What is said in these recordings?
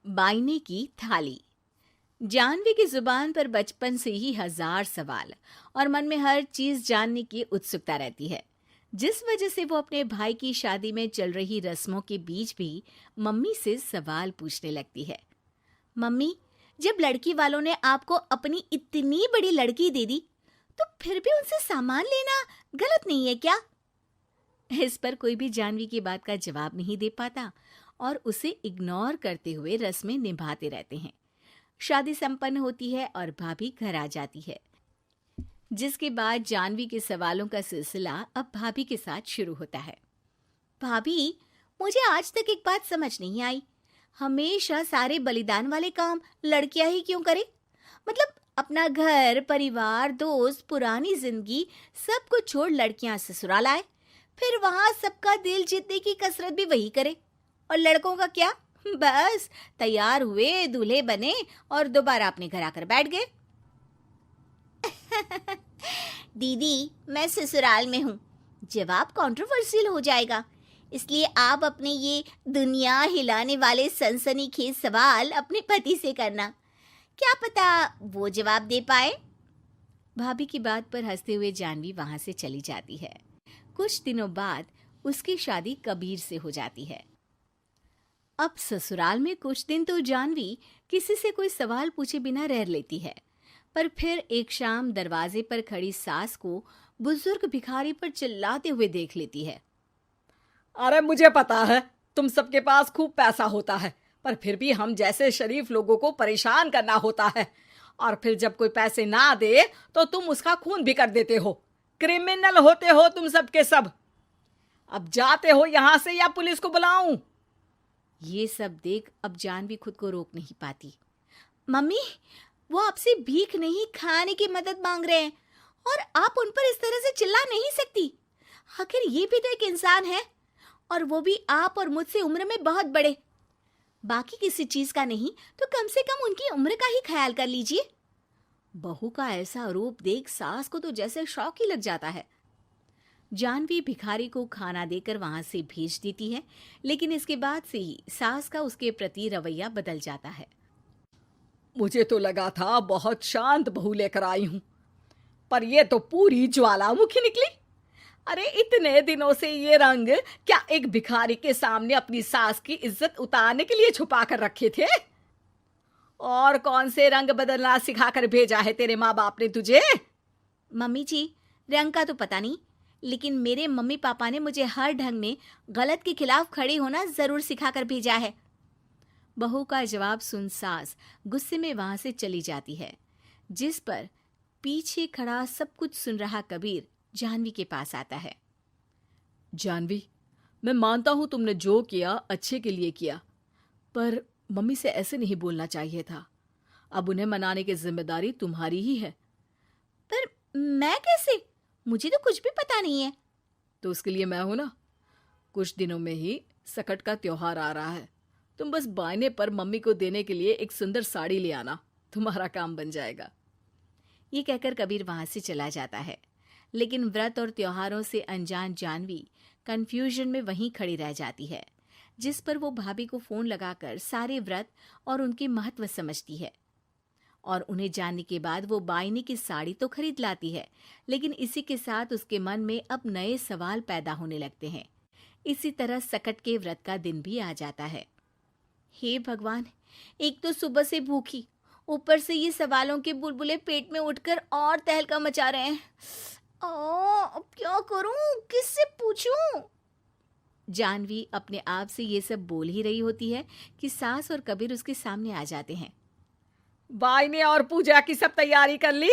बायने की थाली। जानवी की जुबान पर बचपन से ही हजार सवाल और मन में हर चीज जानने की उत्सुकता रहती है, जिस वजह से वो अपने भाई की शादी में चल रही रस्मों के बीच भी मम्मी से सवाल पूछने लगती है। मम्मी, जब लड़की वालों ने आपको अपनी इतनी बड़ी लड़की दे दी, तो फिर भी उनसे सामान लेना गलत नहीं है क्या? इस पर कोई भी जानवी की बात का जवाब नहीं दे पाता और उसे इग्नोर करते हुए रस्में निभाते रहते हैं। शादी संपन्न होती है और भाभी घर आ जाती है, जिसके बाद जानवी के सवालों का सिलसिला अब भाभी के साथ शुरू होता है। भाभी, मुझे आज तक एक बात समझ नहीं आई। हमेशा सारे बलिदान वाले काम लड़कियां ही क्यों करे? मतलब अपना घर, परिवार, दोस्त, पुरानी जिंदगी सब कुछ छोड़ लड़कियां ससुराल आए, फिर वहां सबका दिल जीतने की कसरत भी वही करे। और लड़कों का क्या? बस तैयार हुए, दूल्हे बने और दोबारा अपने घर आकर बैठ गए। दीदी, मैं ससुराल में हूँ। जवाब कंट्रोवर्शियल हो जाएगा, इसलिए आप अपने ये दुनिया हिलाने वाले सनसनीखेज सवाल अपने पति से करना। क्या पता वो जवाब दे पाए। भाभी की बात पर हंसते हुए जानवी वहां से चली जाती है। कुछ दिनों बाद उसकी शादी कबीर से हो जाती है। अब ससुराल में कुछ दिन तो जानवी किसी से कोई सवाल पूछे बिना रह लेती है, पर फिर एक शाम दरवाजे पर खड़ी सास को बुजुर्ग भिखारी पर चिल्लाते हुए देख लेती है। अरे मुझे पता है तुम सबके पास खूब पैसा होता है, पर फिर भी हम जैसे शरीफ लोगों को परेशान करना होता है। और फिर जब कोई पैसे ना दे तो तुम उसका खून भी कर देते हो। क्रिमिनल होते हो तुम सबके सब। अब जाते हो यहाँ से या पुलिस को बुलाऊं? ये सब देख अब जानवी खुद को रोक नहीं पाती। मम्मी, वो आपसे भीख नहीं, खाने की मदद मांग रहे हैं और आप उन पर इस तरह से चिल्ला नहीं सकती। आखिर ये भी तो एक इंसान है, और वो भी आप और मुझसे उम्र में बहुत बड़े। बाकी किसी चीज का नहीं तो कम से कम उनकी उम्र का ही ख्याल कर लीजिए। बहू का ऐसा रूप देख सास को तो जैसे शौक ही लग जाता है। जानवी भिखारी को खाना देकर वहां से भेज देती है, लेकिन इसके बाद से ही सास का उसके प्रति रवैया बदल जाता है। मुझे तो लगा था बहुत शांत बहू लेकर आई हूं, पर ये तो पूरी ज्वालामुखी निकली। अरे इतने दिनों से ये रंग क्या एक भिखारी के सामने अपनी सास की इज्जत उतारने के लिए छुपा कर रखे थे? और कौन से रंग बदलना सिखाकर भेजा है तेरे माँ बाप ने तुझे? मम्मी जी, रंग का तो पता नहीं, लेकिन मेरे मम्मी पापा ने मुझे हर ढंग में गलत के खिलाफ खड़े होना जरूर सिखाकर भेजा है। बहू का जवाब सुन सास गुस्से में वहां से चली जाती है, जिस पर पीछे खड़ा सब कुछ सुन रहा कबीर जानवी के पास आता है। जानवी, मैं मानता हूं तुमने जो किया अच्छे के लिए किया, पर मम्मी से ऐसे नहीं बोलना चाहिए था। अब उन्हें मनाने की जिम्मेदारी तुम्हारी ही है। पर मैं कैसे? मुझे तो कुछ भी पता नहीं है। तो उसके लिए मैं हूं ना। कुछ दिनों में ही सकट का त्योहार आ रहा है। तुम बस बायने पर मम्मी को देने के लिए एक सुंदर साड़ी ले आना, तुम्हारा काम बन जाएगा। ये कहकर कबीर वहां से चला जाता है, लेकिन व्रत और त्योहारों से अनजान जानवी कंफ्यूजन में वहीं खड़ी रह जाती है, जिस पर वो भाभी को फोन लगाकर सारे व्रत और उनके महत्व समझती है। और उन्हें जानने के बाद वो बायने की साड़ी तो खरीद लाती है, लेकिन इसी के साथ उसके मन में अब नए सवाल पैदा होने लगते हैं। इसी तरह सकट के व्रत का दिन भी आ जाता है। हे भगवान, एक तो सुबह से भूखी, ऊपर से ये सवालों के बुलबुले पेट में उठकर और तहलका मचा रहे हैं। अब क्या करूं, किससे पूछूं? जानवी अपने आप से ये सब बोल ही रही होती है कि सास और कबीर उसके सामने आ जाते हैं। बायने और पूजा की सब तैयारी कर ली?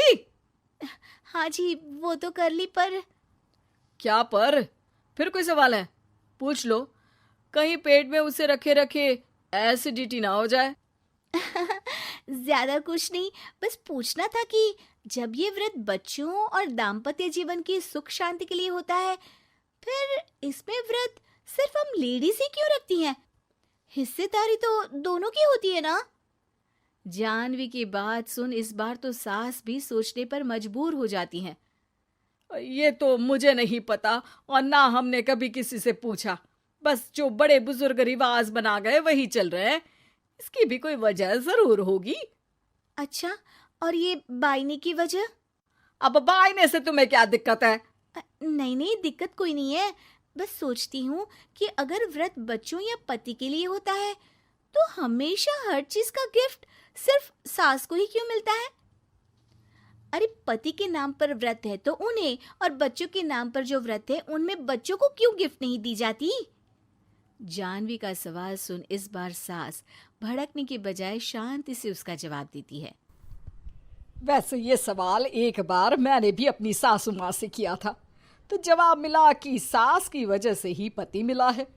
हाँ जी, वो तो कर ली, पर क्या पर? फिर कोई सवाल है? पूछ लो, कहीं पेट में उसे रखे रखे एसिडिटी ना हो जाए। ज्यादा कुछ नहीं, बस पूछना था कि जब ये व्रत बच्चों और दाम्पत्य जीवन की सुख शांति के लिए होता है, फिर इसमें व्रत सिर्फ हम लेडीज ही क्यों रखती हैं? हिस्सेदारी तो दोनों की होती है ना? जानवी की बात सुन इस बार तो सास भी सोचने पर मजबूर हो जाती हैं। ये तो मुझे नहीं पता और ना हमने कभी किसी से पूछा। बस जो बड़े बुजुर्ग रिवाज बना गए वही चल रहे हैं। इसकी भी कोई वजह जरूर होगी। अच्छा, और ये बायने की वजह? अब बायने से तुम्हें क्या दिक्कत है? नहीं नहीं, दिक्कत कोई नहीं है। बस सोचती हूँ कि अगर व्रत बच्चों या पति के लिए होता है तो हमेशा हर चीज का गिफ्ट सिर्फ सास को ही क्यों मिलता है? अरे पति के नाम पर व्रत है तो उन्हें, और बच्चों के नाम पर जो व्रत है उनमें बच्चों को क्यों गिफ्ट नहीं दी जाती? जानवी का सवाल सुन इस बार सास भड़कने की बजाय शांति से उसका जवाब देती है। वैसे ये सवाल एक बार मैंने भी अपनी सासू माँ से किया था, तो जवाब मिला कि सास की वजह से ही पति मिला है,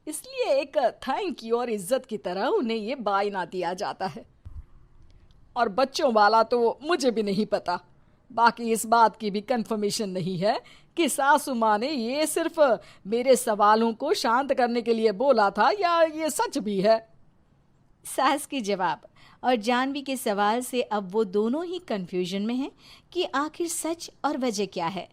इसलिए एक थैंक यू और इज्जत की तरह उन्हें ये बायना दिया जाता है। और बच्चों वाला तो मुझे भी नहीं पता। बाकी इस बात की भी कंफर्मेशन नहीं है कि सासू माँ ने ये सिर्फ मेरे सवालों को शांत करने के लिए बोला था या ये सच भी है। सास के जवाब और जानवी के सवाल से अब वो दोनों ही कंफ्यूजन में हैं कि आखिर सच और वजह क्या है।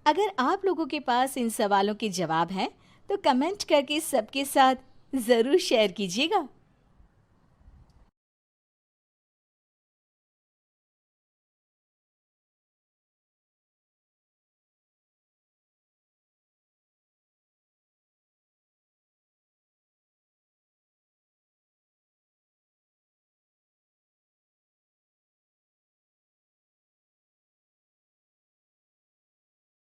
अगर आप लोगों के पास इन सवालों के जवाब हैं तो कमेंट करके सबके साथ ज़रूर शेयर कीजिएगा।